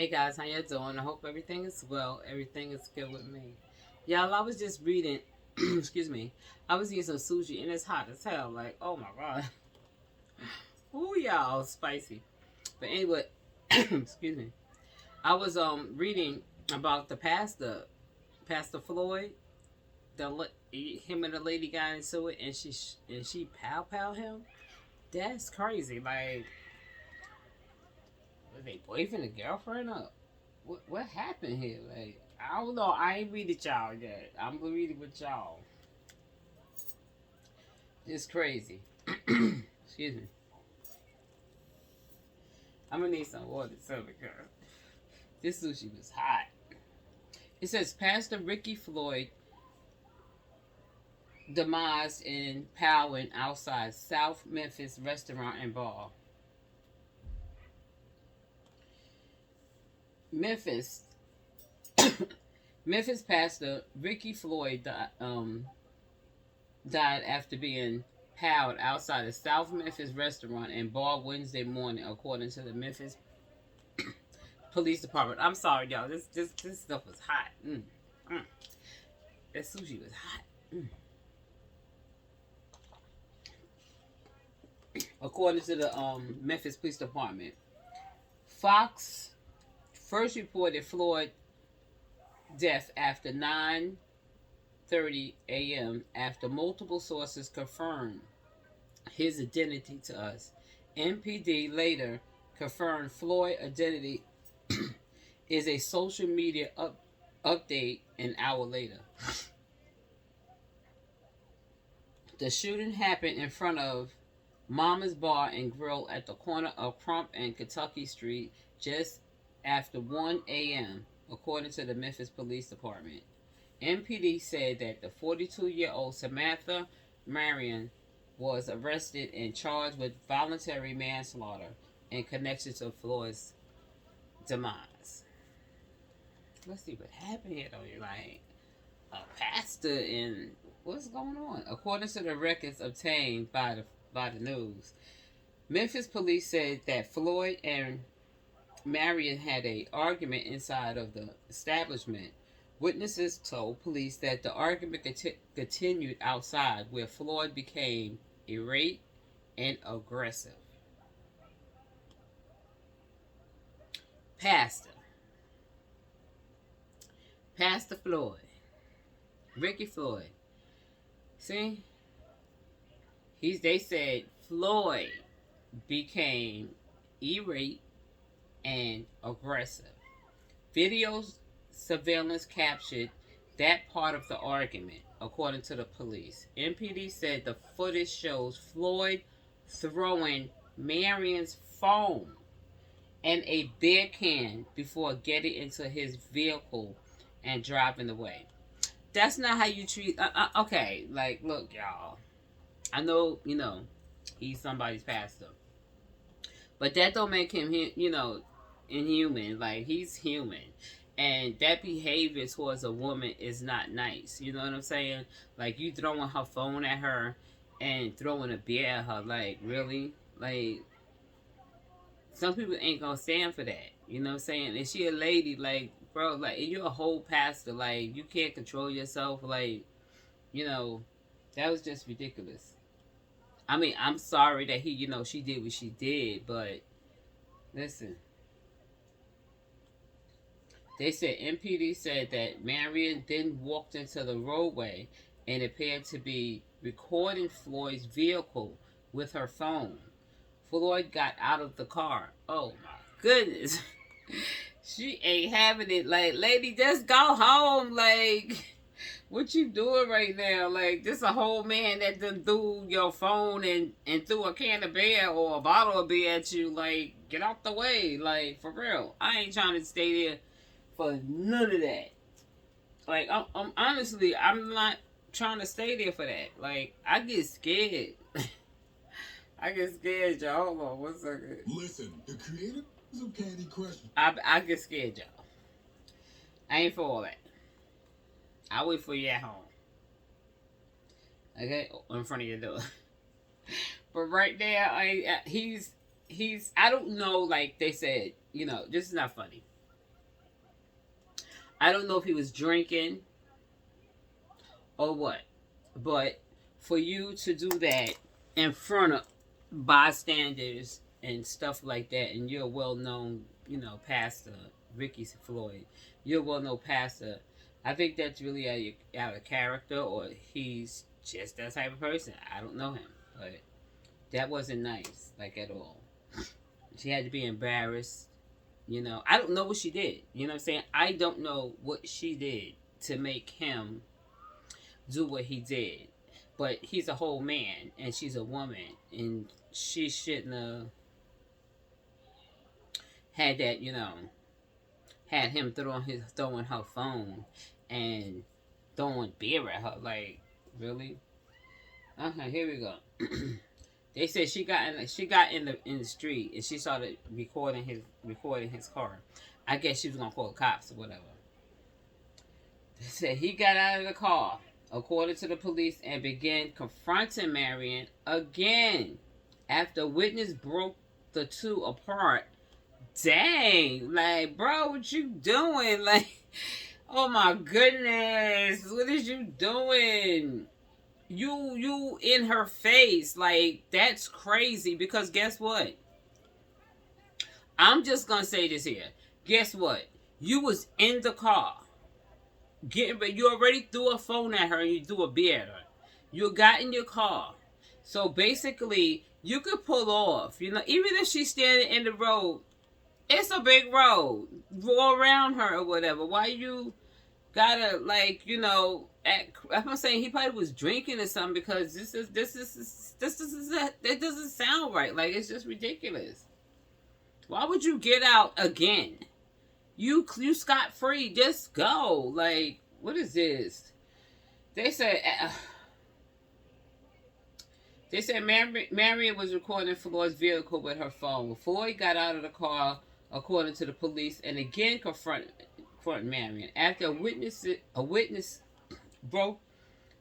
Hey guys, how you doing? I hope everything is well. Everything is good with me. Y'all, I was just reading, excuse me, I was eating some sushi and it's hot as hell. Like, oh my god. Ooh, y'all, spicy. But anyway, excuse me. I was reading about the pastor, Pastor Floyd. Him and the lady got into it, and she pow him. That's crazy. Like, was they boyfriend and girlfriend up? What happened here? Like, I don't know. I ain't read it y'all yet. I'm gonna read it with y'all. It's crazy. Excuse me. I'm gonna need some water too because this sushi was hot. It says Pastor Ricky Floyd demised in Powell outside South Memphis restaurant and bar. Memphis Memphis pastor Ricky Floyd died after being powed outside a South Memphis restaurant and bar Wednesday morning, according to the Memphis Police Department. I'm sorry, y'all. This stuff was hot. That sushi was hot. According to the Memphis Police Department, Fox first reported Floyd death after 9:30 a.m. after multiple sources confirmed his identity to us. MPD later confirmed Floyd's identity is a social media update an hour later. The shooting happened in front of Mama's Bar and Grill at the corner of Crump and Kentucky Street just after 1 a.m., according to the Memphis Police Department. MPD said that the 42-year-old Samantha Marion was arrested and charged with voluntary manslaughter in connection to Floyd's demise. Let's see what happened here, though. Like, a pastor and what's going on? According to the records obtained by the news, Memphis police said that Floyd and Marion had an argument inside of the establishment. Witnesses told police that the argument continued outside, where Floyd became irate and aggressive. Pastor Floyd, Ricky Floyd. See, they said Floyd became irate and aggressive. Video surveillance captured that part of the argument, according to the police. MPD said the footage shows Floyd throwing Marion's phone and a beer can before getting into his vehicle and driving away. That's not how you treat. Okay, like, look, y'all. I know, he's somebody's pastor, but that don't make him, inhuman. Like, he's human. And that behavior towards a woman is not nice. You know what I'm saying? Like, you throwing her phone at her and throwing a beer at her. Like, really? Like, some people ain't gonna stand for that. You know what I'm saying? And she a lady, like, bro, like, and you're a whole pastor. Like, you can't control yourself. Like, that was just ridiculous. I mean, I'm sorry that she did what she did, but listen. They said MPD said that Marion then walked into the roadway and appeared to be recording Floyd's vehicle with her phone. Floyd got out of the car. Oh my goodness. She ain't having it. Like, lady, just go home. Like, what you doing right now? Like, this a whole man that done threw your phone and threw a can of beer or a bottle of beer at you. Like, get out the way. Like, for real. I ain't trying to stay there for none of that. Like, I'm honestly, I'm not trying to stay there for that. Like, I get scared. I get scared, y'all. Hold on 1 second. Listen, the creators of Candy Crush. I get scared, y'all. I ain't for all that. I'll wait for you at home. Okay? In front of your door. But right there, he's, I don't know, like they said, this is not funny. I don't know if he was drinking or what, but for you to do that in front of bystanders and stuff like that, and you're a well-known, pastor, Ricky Floyd, you're a well-known pastor. I think that's really out of character, or he's just that type of person. I don't know him, but that wasn't nice, like at all. She had to be embarrassed. I don't know what she did. You know what I'm saying? I don't know what she did to make him do what he did. But he's a whole man, and she's a woman, and she shouldn't have had that, had him throwing her phone and throwing beer at her. Like, really? Okay, here we go. They said she got in the street and she started recording his car. I guess she was gonna call the cops or whatever. They said he got out of the car, according to the police, and began confronting Marion again after witness broke the two apart. Dang, like, bro, what you doing? Like, oh my goodness, what is you doing? You in her face, like, that's crazy. Because guess what? I'm just gonna say this here. Guess what? You was in the car, you already threw a phone at her and you threw a beer at her. You got in your car, so basically you could pull off. Even if she's standing in the road, it's a big road. Go around her or whatever. Why you gotta, like, I'm saying he probably was drinking or something, because that doesn't sound right. Like, it's just ridiculous. Why would you get out again? You scot free. Just go. Like, what is this? They said Marion was recording Floyd's vehicle with her phone. Floyd got out of the car, according to the police, and again confronted Marion. After a witness broke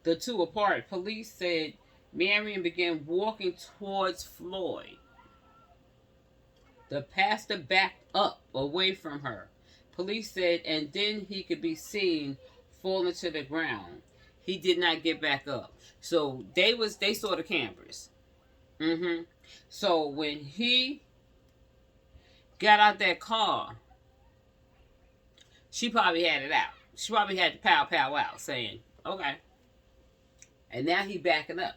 the two apart, police said Marion began walking towards Floyd. The pastor backed up away from her. Police said, and then he could be seen falling to the ground. He did not get back up. So they saw the cameras. So when he got out that car, she probably had it out. She probably had the pow out, saying, okay. And now he backing up.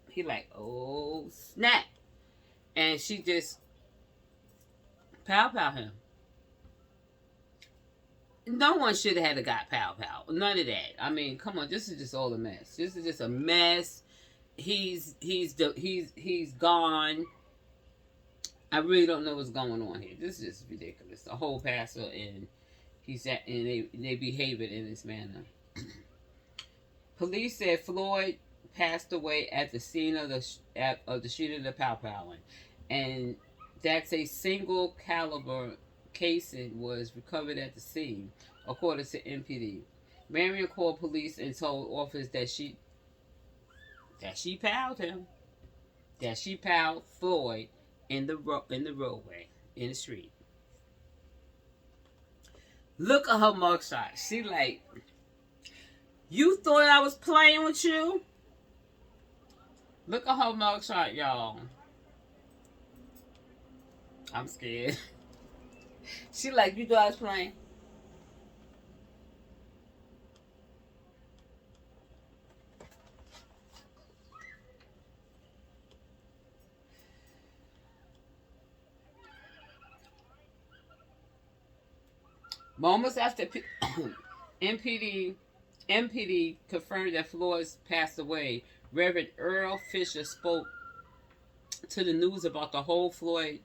He like, oh snap. And she just pow him. No one should have had a got pow. None of that. I mean, come on, this is just all a mess. This is just a mess. He's gone. I really don't know what's going on here. This is just ridiculous. The whole pastor, and they behave it in this manner. Police said Floyd passed away at the scene of the shooting of the powing, and that's a single caliber casing was recovered at the scene, according to MPD. Marion called police and told officers that she powed him, that she powed Floyd in the roadway, in the street. Look at her mugshot. She like, you thought I was playing with you? Look at her mugshot, y'all. I'm scared. She like, you thought I was playing? Moments after MPD confirmed that Floyd passed away, Reverend Earl Fisher spoke to the news about the whole Floyd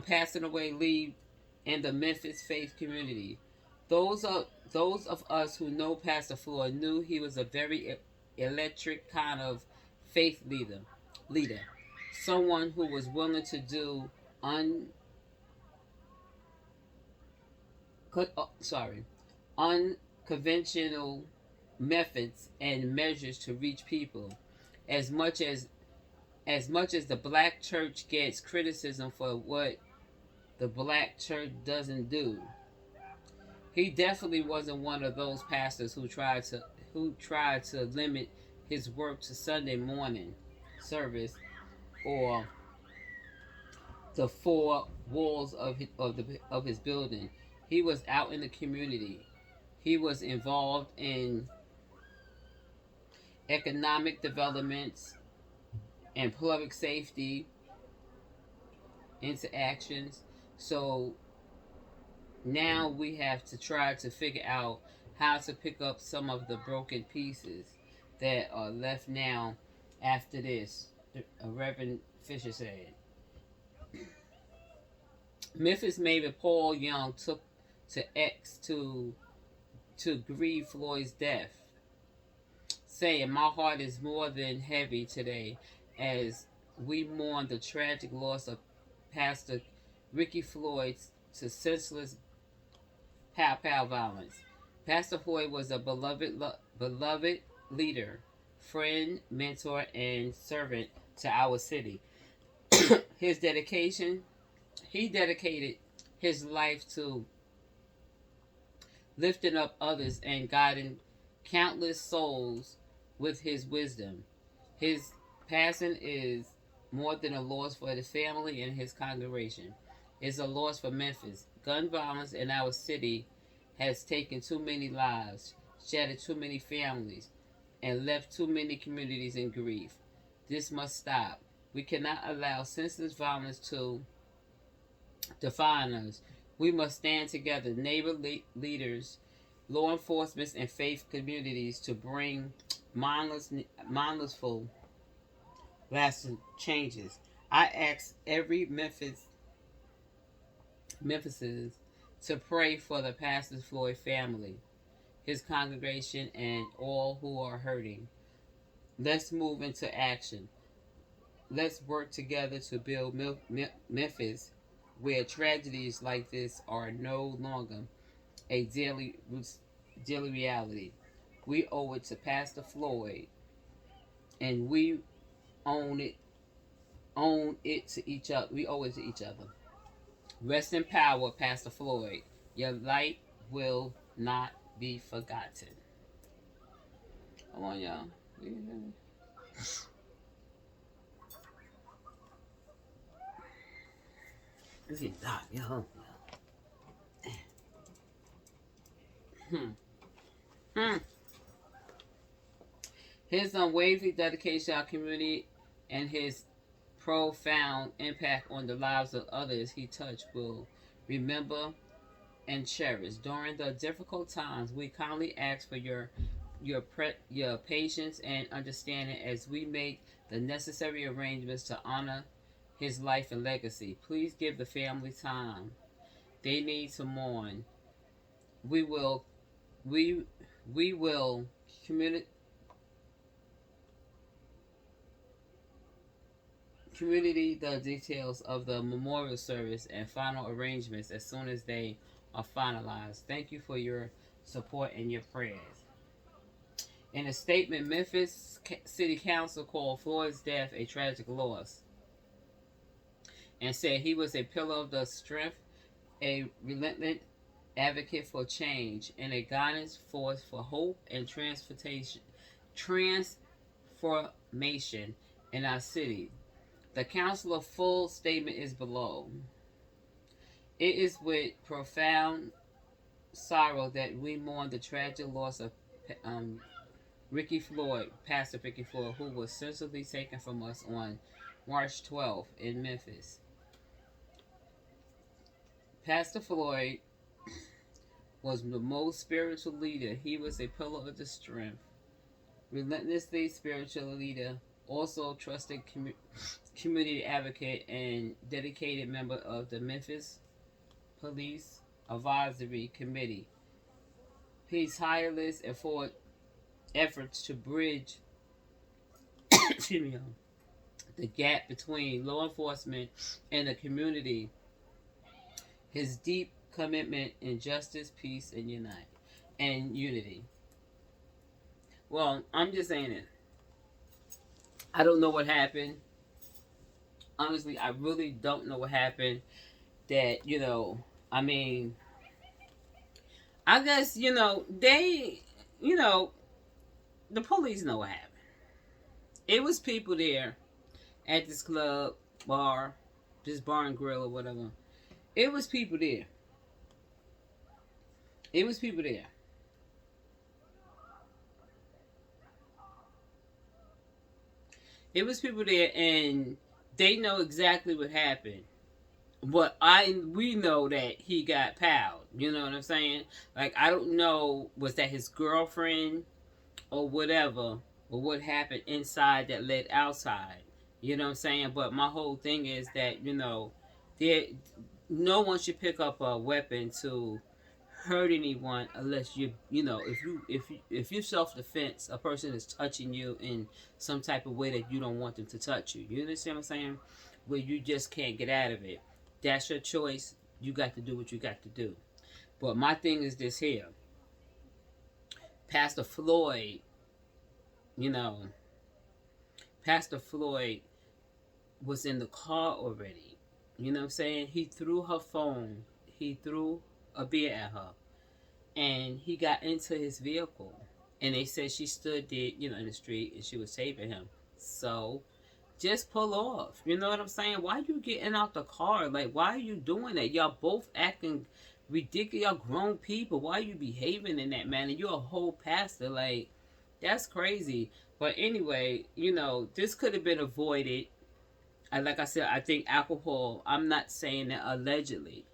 passing away leave in the Memphis faith community. Those of us who know Pastor Floyd knew he was a very electric kind of faith leader, someone who was willing to do unconventional methods and measures to reach people. As much as the black church gets criticism for what the black church doesn't do, He definitely wasn't one of those pastors who tried to limit his work to Sunday morning service or the four walls of his building. He was out in the community. He was involved in economic developments and public safety interactions. So now we have to try to figure out how to pick up some of the broken pieces that are left now after this, Reverend Fisher said. Memphis Mayor Paul Young took to X to grieve Floyd's death, saying, "My heart is more than heavy today as we mourn the tragic loss of Pastor Ricky Floyd to senseless pow violence. Pastor Floyd was a beloved leader, friend, mentor, and servant to our city. His dedication, he dedicated his life to lifting up others and guiding countless souls with his wisdom. His passing is more than a loss for his family and his congregation. It's a loss for Memphis. Gun violence in our city has taken too many lives, shattered too many families, and left too many communities in grief. This must stop. We cannot allow senseless violence to define us. We must stand together, neighbor leaders, law enforcement, and faith communities to bring mindlessful, lasting changes. I ask every Memphis's to pray for the Pastor Floyd family, his congregation, and all who are hurting. Let's move into action. Let's work together to build Memphis where tragedies like this are no longer a daily reality. We owe it to Pastor Floyd, and we own it own it to each other. We owe it to each other. Rest in power, Pastor Floyd. Your light will not be forgotten. Come on, y'all. It's getting dark, y'all. His unwavering dedication to our community and his profound impact on the lives of others he touched will remember and cherish. During the difficult times, we kindly ask for your patience and understanding as we make the necessary arrangements to honor his life and legacy. Please give the family time they need to mourn. We will we we will community the details of the memorial service and final arrangements as soon as they are finalized. Thank you for your support and your prayers. In a statement, Memphis City Council called Floyd's death a tragic loss and said he was a pillar of the strength, a relentless advocate for change, and a guidance force for hope and transformation in our city. The council's full statement is below. It is with profound sorrow that we mourn the tragic loss of Ricky Floyd, Pastor Ricky Floyd, who was senselessly taken from us on March 12th in Memphis. Pastor Floyd was the most spiritual leader. He was a pillar of the strength, relentlessly spiritual leader, also trusted community advocate and dedicated member of the Memphis Police Advisory Committee. His tireless efforts to bridge the gap between law enforcement and the community, his deep commitment in justice, peace, and unity. Well, I'm just saying it. I don't know what happened. Honestly, I really don't know what happened. That, I mean, I guess, they, you know, the police know what happened. It was people there at this club, bar, this bar and grill or whatever. It was people there. It was people there. It was people there, and they know exactly what happened. But we know that he got palled. You know what I'm saying? Like, I don't know, was that his girlfriend or whatever, or what happened inside that led outside. You know what I'm saying? But my whole thing is that, there, no one should pick up a weapon to hurt anyone unless if you self defense, a person is touching you in some type of way that you don't want them to touch you. You understand what I'm saying? Where you just can't get out of it. That's your choice. You got to do what you got to do. But my thing is this here. Pastor Floyd, Pastor Floyd was in the car already. You know what I'm saying? He threw her phone. He threw a beer at her. And he got into his vehicle. And they said she stood there, in the street and she was saving him. So, just pull off. You know what I'm saying? Why you getting out the car? Like, why are you doing that? Y'all both acting ridiculous. Y'all grown people. Why are you behaving in that manner? You're a whole pastor. Like, that's crazy. But anyway, this could have been avoided. And like I said, I think alcohol, I'm not saying that allegedly,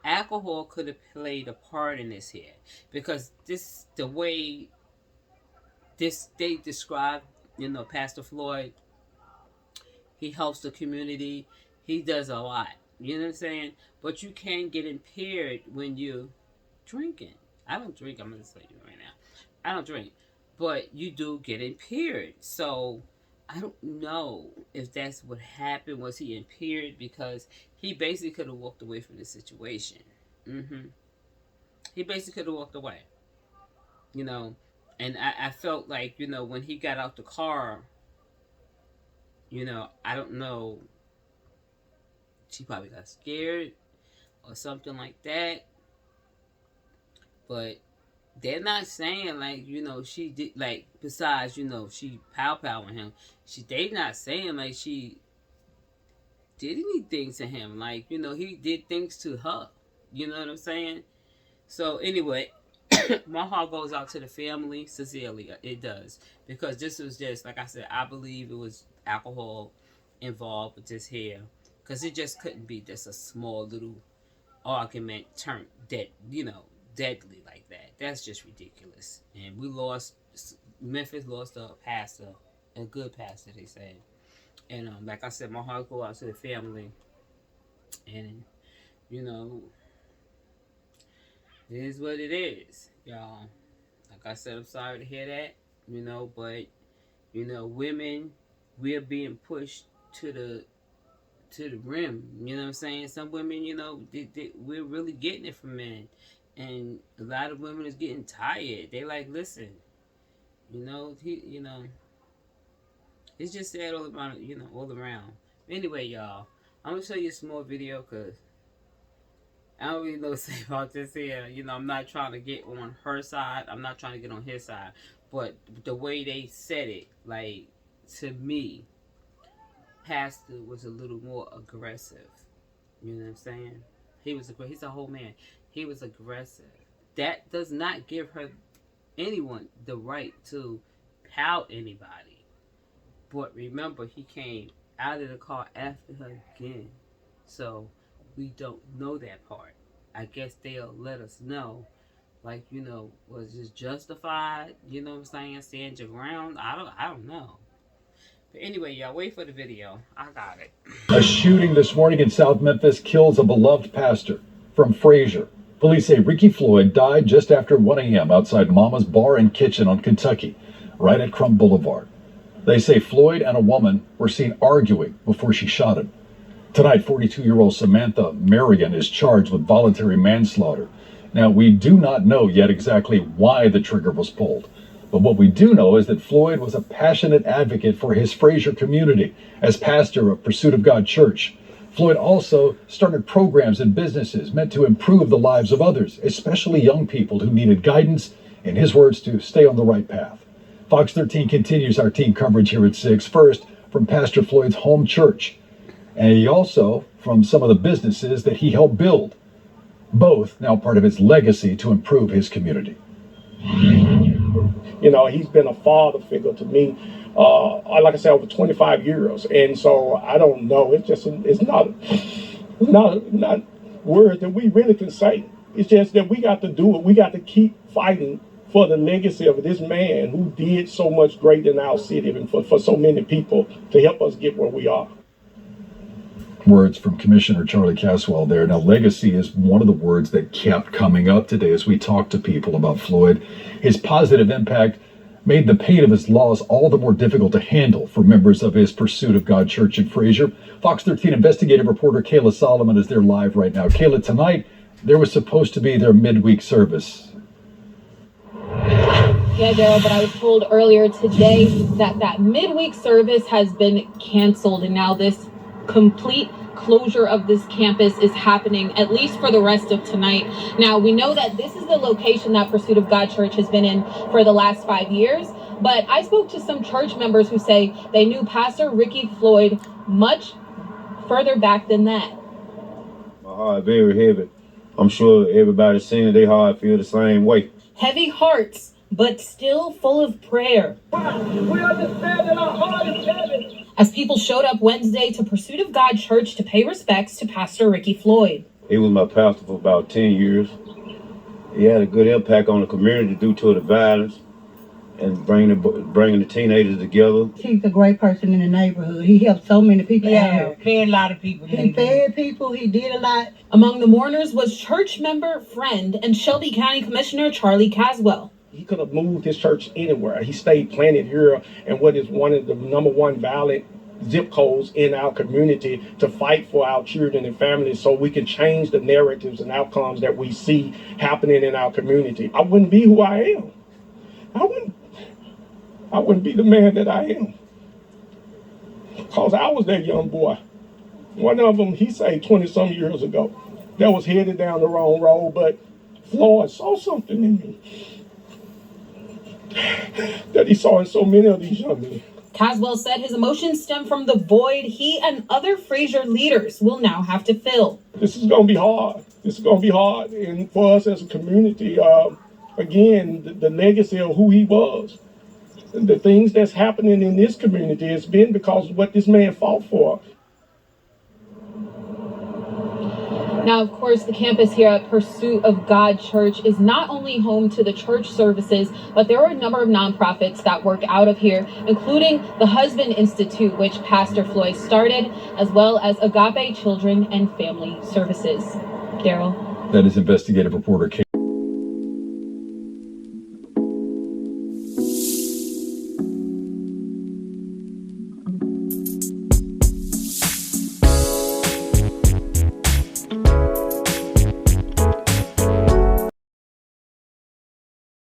alcohol could have played a part in this here. Because the way they describe, Pastor Floyd, he helps the community. He does a lot. You know what I'm saying? But you can get impaired when you drinking. I don't drink. I'm going to tell you right now. I don't drink. But you do get impaired. So, I don't know if that's what happened. Was he impaired? Because he basically could have walked away from the situation. He basically could have walked away. And I felt like, when he got out the car, I don't know. She probably got scared or something like that. But they're not saying like, she did, like, besides, she pow-powing him. They not saying like she did anything to him. Like, he did things to her. You know what I'm saying? So anyway, my heart goes out to the family, sincerely. It does. Because this was just, like I said, I believe it was alcohol involved with this here. Because it just couldn't be just a small little argument turned deadly like that. That's just ridiculous. And Memphis lost a pastor, a good pastor, they say. And like I said, my heart goes out to the family. And, it is what it is, y'all. Like I said, I'm sorry to hear that, but, women, we're being pushed to the rim, you know what I'm saying? Some women, we're really getting it from men. And a lot of women is getting tired. They like, listen, it's just sad all around, all around. Anyway, y'all, I'm going to show you a small video because I don't really know what to say about this here. I'm not trying to get on her side. I'm not trying to get on his side. But the way they said it, like, to me, Pastor was a little more aggressive. You know what I'm saying? He's a whole man. He was aggressive. That does not give anyone the right to pout anybody. But remember, he came out of the car after her again. So, we don't know that part. I guess they'll let us know. Like, was this justified? You know what I'm saying? Stand your ground? I don't know. But anyway, y'all, wait for the video. I got it. A shooting this morning in South Memphis kills a beloved pastor from Frazier. Police say Ricky Floyd died just after 1 a.m. outside Mama's Bar and Kitchen on Kentucky, right at Crump Boulevard. They say Floyd and a woman were seen arguing before she shot him. Tonight, 42-year-old Samantha Marion is charged with voluntary manslaughter. Now, we do not know yet exactly why the trigger was pulled. But what we do know is that Floyd was a passionate advocate for his Frazier community as pastor of Pursuit of God Church. Floyd also started programs and businesses meant to improve the lives of others, especially young people who needed guidance, in his words, to stay on the right path. Fox 13 continues our team coverage here at 6, first from Pastor Floyd's home church, and he also from some of the businesses that he helped build, both now part of his legacy to improve his community. You know, he's been a father figure to me, like I said, over 25 years. And so I don't know. It's not words that we really can say. It's just that we got to do it. We got to keep fighting for the legacy of this man who did so much great in our city and for so many people to help us get where we are. Words from Commissioner Charlie Caswell there. Now, legacy is one of the words that kept coming up today as we talked to people about Floyd. His positive impact made the pain of his loss all the more difficult to handle for members of his Pursuit of God Church in Fraser. Fox 13 investigative reporter Kayla Solomon is there live right now. Kayla, tonight there was supposed to be their midweek service. Yeah, Daryl, but I was told earlier today that midweek service has been canceled, and now this complete closure of this campus is happening, at least for the rest of tonight. Now, we know that this is the location that Pursuit of God Church has been in for the last 5 years, but I spoke to some church members who say they knew Pastor Ricky Floyd much further back than that. My heart very heavy. I'm sure everybody's seen it, their heart feel the same way. Heavy hearts, but still full of prayer. We understand that our heart is heavy. As people showed up Wednesday to Pursuit of God Church to pay respects to Pastor Ricky Floyd. He was my pastor for about 10 years. He had a good impact on the community due to the violence and bringing the teenagers together. He's a great person in the neighborhood. He helped so many people out here. Fed a lot of people. He fed people. He did a lot. Among the mourners was church member, friend, and Shelby County Commissioner Charlie Caswell. He could have moved his church anywhere. He stayed planted here in what is one of the #1 violent zip codes in our community to fight for our children and families so we can change the narratives and outcomes that we see happening in our community. I wouldn't be who I am. I wouldn't be the man that I am. Because I was that young boy. One of them, he said 20-some years ago, that was headed down the wrong road, but Floyd saw something in me that he saw in so many of these young men. Caswell said his emotions stem from the void he and other Fraser leaders will now have to fill. This is going to be hard. This is going to be hard. And for us as a community, again, the legacy of who he was, and the things that's happening in this community has been because of what this man fought for. Now, of course, the campus here at Pursuit of God Church is not only home to the church services, but there are a number of nonprofits that work out of here, including the Husband Institute, which Pastor Floyd started, as well as Agape Children and Family Services. Daryl. That is investigative reporter Kate.